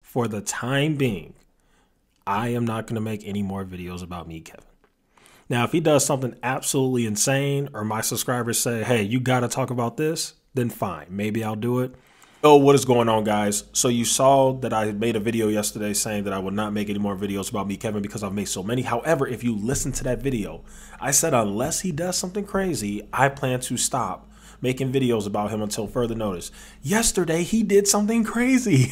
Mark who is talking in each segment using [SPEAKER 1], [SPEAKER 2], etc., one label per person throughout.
[SPEAKER 1] for the time being, I am not going to make any more videos about Meet Kevin. Now, if he does something absolutely insane or my subscribers say, hey, you got to talk about this, then fine. Maybe I'll do it. Oh, what is going on, guys? So you saw that I made a video yesterday saying that I would not make any more videos about Meet Kevin because I've made so many. However, if you listen to that video, I said unless he does something crazy, I plan to stop making videos about him until further notice. Yesterday, he did something crazy.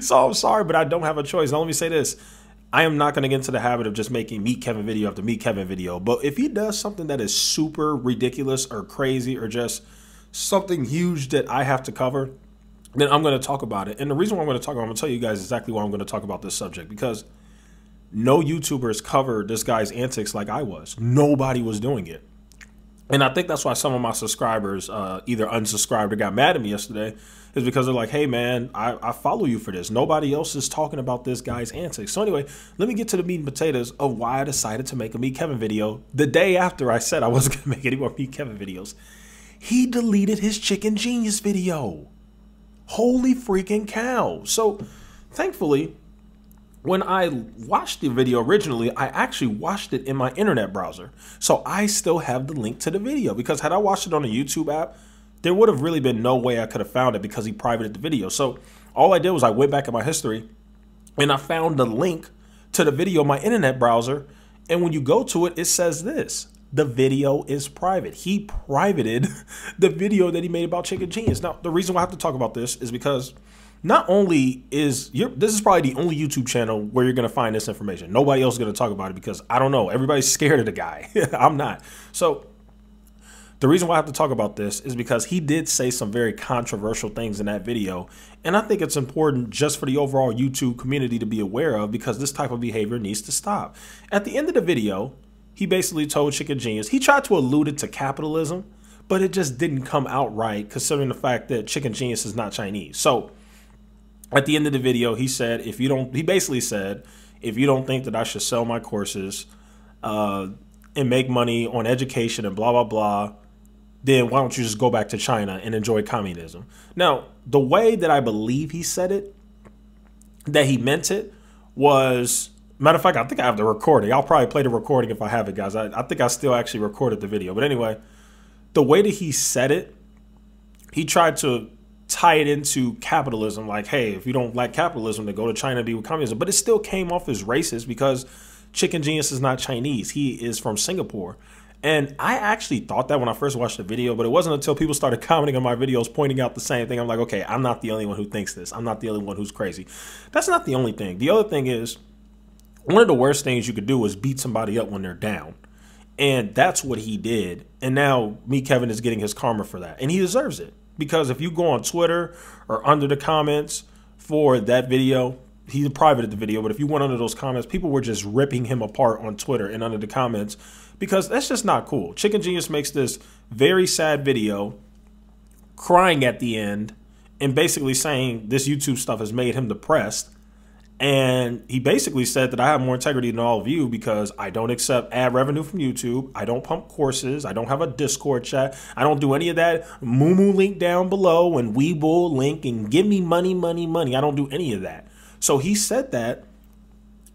[SPEAKER 1] So I'm sorry, but I don't have a choice. Now, let me say this. I am not going to get into the habit of just making Meet Kevin video after Meet Kevin video. But if he does something that is super ridiculous or crazy or just something huge that I have to cover, then I'm going to talk about it. And the reason why I'm going to talk about it, I'm going to tell you guys exactly why I'm going to talk about this subject, because no YouTubers covered this guy's antics like I was. Nobody was doing it. And I think that's why some of my subscribers either unsubscribed or got mad at me yesterday, is because they're like, hey, man, I follow you for this. Nobody else is talking about this guy's antics. So anyway, let me get to the meat and potatoes of why I decided to make a Meet Kevin video the day after I said I wasn't going to make any more Meet Kevin videos. He deleted his Chicken Genius video. Holy freaking cow. So thankfully, when I watched the video originally, I actually watched it in my internet browser. So I still have the link to the video, because had I watched it on a YouTube app, there would have really been no way I could have found it because he privated the video. So all I did was I went back in my history and I found the link to the video in my internet browser. And when you go to it, it says this: the video is private. He privated the video that he made about Chicken Genius. Now, the reason why I have to talk about this is because not only is this is probably the only YouTube channel where you're going to find this information. Nobody else is going to talk about it because I don't know. Everybody's scared of the guy. I'm not. So the reason why I have to talk about this is because he did say some very controversial things in that video. And I think it's important just for the overall YouTube community to be aware of, because this type of behavior needs to stop. At the end of the video, he basically told Chicken Genius, he tried to allude it to capitalism, but it just didn't come out right considering the fact that Chicken Genius is not Chinese. So at the end of the video, he said, he basically said, if you don't think that I should sell my courses and make money on education and blah, blah, blah, then why don't you just go back to China and enjoy communism? Now, the way that I believe he said it, that he meant it, was, matter of fact, I think I have the recording. I'll probably play the recording if I have it, guys. I think I still actually recorded the video. But anyway, the way that he said it, he tried to tie it into capitalism. Like, hey, if you don't like capitalism, then go to China and be with communism. But it still came off as racist because Chicken Genius is not Chinese. He is from Singapore. And I actually thought that when I first watched the video, but it wasn't until people started commenting on my videos pointing out the same thing. I'm like, okay, I'm not the only one who thinks this. I'm not the only one who's crazy. That's not the only thing. The other thing is, one of the worst things you could do is beat somebody up when they're down. And that's what he did. And now Meet Kevin is getting his karma for that. And he deserves it. Because if you go on Twitter or under the comments for that video, he privated the video, but if you went under those comments, people were just ripping him apart on Twitter and under the comments, because that's just not cool. Chicken Genius makes this very sad video crying at the end and basically saying this YouTube stuff has made him depressed. And he basically said that I have more integrity than all of you because I don't accept ad revenue from YouTube. I don't pump courses. I don't have a Discord chat. I don't do any of that Moomoo link down below and Webull link and give me money, money, money. I don't do any of that. So he said that.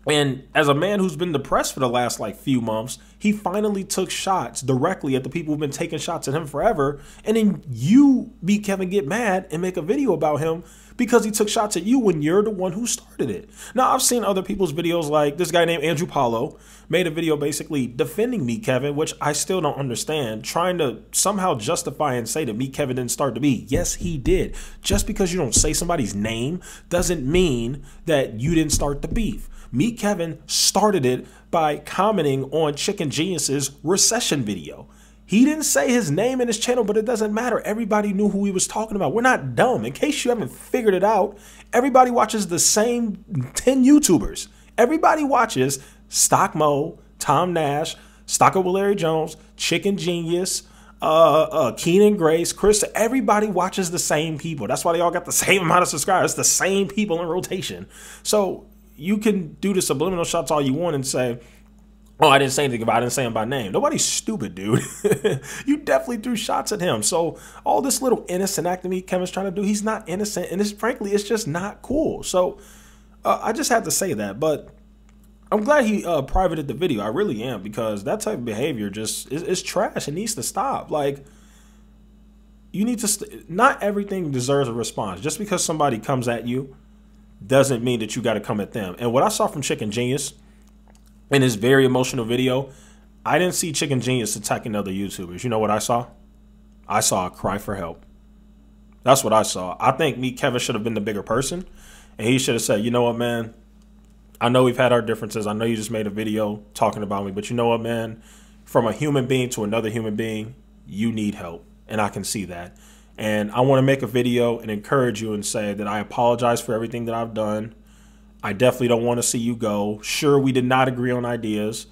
[SPEAKER 1] And as a man who's been depressed for the last few months, he finally took shots directly at the people who've been taking shots at him forever. And then you, Meet Kevin, get mad and make a video about him because he took shots at you when you're the one who started it. Now, I've seen other people's videos, like this guy named Andrew Paulo made a video basically defending Meet Kevin, which I still don't understand, trying to somehow justify and say that Meet Kevin didn't start the beef. Yes, he did. Just because you don't say somebody's name doesn't mean that you didn't start the beef. Meet Kevin started it by commenting on Chicken Genius's recession video. He didn't say his name in his channel, but it doesn't matter. Everybody knew who he was talking about. We're not dumb. In case you haven't figured it out, everybody watches the same 10 YouTubers. Everybody watches Stock Mo, Tom Nash, Stocker with Larry Jones, Chicken Genius, Keenan Grace, Chris. Everybody watches the same people. That's why they all got the same amount of subscribers, the same people in rotation. So you can do the subliminal shots all you want and say, Oh, I didn't say anything about it. I didn't say him by name. Nobody's stupid, dude. You definitely threw shots at him. So all this little innocent acting Kevin's trying to do, he's not innocent. And frankly, it's just not cool. So I just had to say that. But I'm glad he privated the video. I really am, because that type of behavior just is trash. It needs to stop. Like, you need to not everything deserves a response. Just because somebody comes at you doesn't mean that you got to come at them. And what I saw from Chicken Genius in his very emotional video, I didn't see Chicken Genius attacking other YouTubers. You know what I saw? I saw a cry for help. That's what I saw. I think me, Kevin, should have been the bigger person. And he should have said, you know what, man? I know we've had our differences. I know you just made a video talking about me. But you know what, man? From a human being to another human being, you need help. And I can see that. And I want to make a video and encourage you and say that I apologize for everything that I've done. I definitely don't want to see you go. Sure, we did not agree on ideas,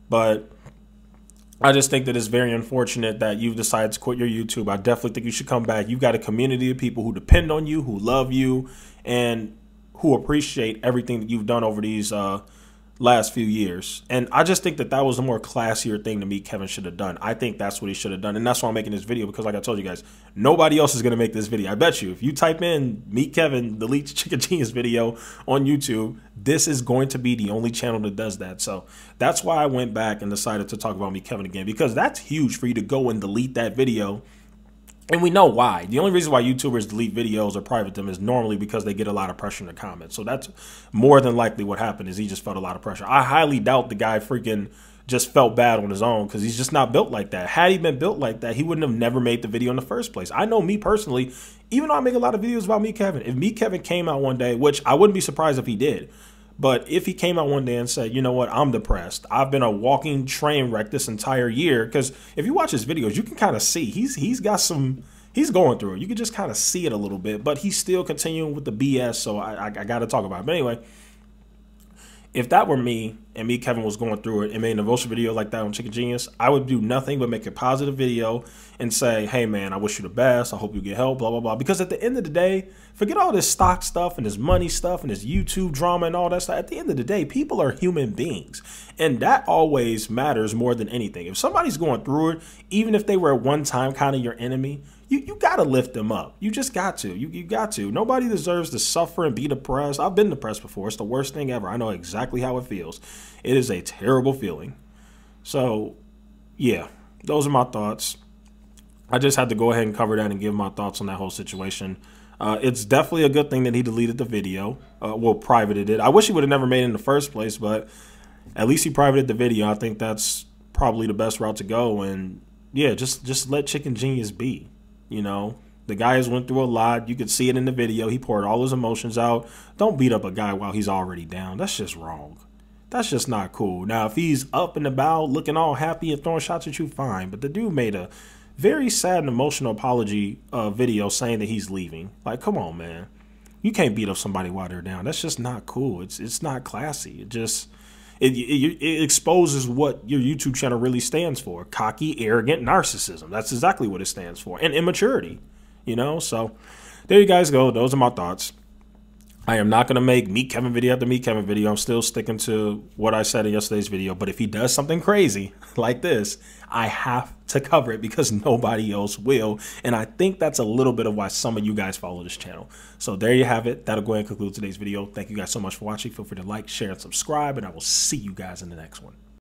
[SPEAKER 1] but I just think that it's very unfortunate that you've decided to quit your YouTube. I definitely think you should come back. You've got a community of people who depend on you, who love you, and who appreciate everything that you've done over these last few years. And I just think that that was a more classier thing to me Kevin should have done. I think that's what he should have done. And that's why I'm making this video, because like I told you guys, nobody else is going to make this video. I bet you if you type in Meet Kevin delete Chicken Genius video on YouTube, this is going to be the only channel that does that. So that's why I went back and decided to talk about Meet Kevin again, because that's huge for you to go and delete that video. And we know why. The only reason why YouTubers delete videos or private them is normally because they get a lot of pressure in the comments. So that's more than likely what happened, is he just felt a lot of pressure. I highly doubt the guy freaking just felt bad on his own, because he's just not built like that. Had he been built like that, he wouldn't have never made the video in the first place. I know me personally, even though I make a lot of videos about Meet Kevin, if Meet Kevin came out one day, which I wouldn't be surprised if he did, but if he came out one day and said, you know what, I'm depressed. I've been a walking train wreck this entire year. Because if you watch his videos, you can kind of see he's got some, he's going through it. You can just kind of see it a little bit, but he's still continuing with the BS. So I got to talk about it. But anyway, if that were me and Meet Kevin was going through it and made an emotional video like that on Chicken Genius, I would do nothing but make a positive video and say, hey, man, I wish you the best. I hope you get help, blah, blah, blah. Because at the end of the day, forget all this stock stuff and this money stuff and this YouTube drama and all that stuff. At the end of the day, people are human beings. And that always matters more than anything. If somebody's going through it, even if they were at one time kind of your enemy, you got to lift them up. You just got to. You got to. Nobody deserves to suffer and be depressed. I've been depressed before. It's the worst thing ever. I know exactly how it feels. It is a terrible feeling. So, yeah, those are my thoughts. I just had to go ahead and cover that and give my thoughts on that whole situation. It's definitely a good thing that he deleted the video. Well, privated it. I wish he would have never made it in the first place, but at least he privated the video. I think that's probably the best route to go. And, yeah, just let Chicken Genius be. You know, the guy has went through a lot. You could see it in the video. He poured all his emotions out. Don't beat up a guy while he's already down. That's just wrong. That's just not cool. Now, if he's up and about, looking all happy and throwing shots at you, fine. But the dude made a very sad and emotional apology video saying that he's leaving. Like, come on, man. You can't beat up somebody while they're down. That's just not cool. It's not classy. It exposes what your YouTube channel really stands for. Cocky, arrogant narcissism. That's exactly what it stands for. And immaturity, you know? So there you guys go. Those are my thoughts. I am not going to make Meet Kevin video after Meet Kevin video. I'm still sticking to what I said in yesterday's video. But if he does something crazy like this, I have to cover it because nobody else will. And I think that's a little bit of why some of you guys follow this channel. So there you have it. That'll go ahead and conclude today's video. Thank you guys so much for watching. Feel free to like, share, and subscribe. And I will see you guys in the next one.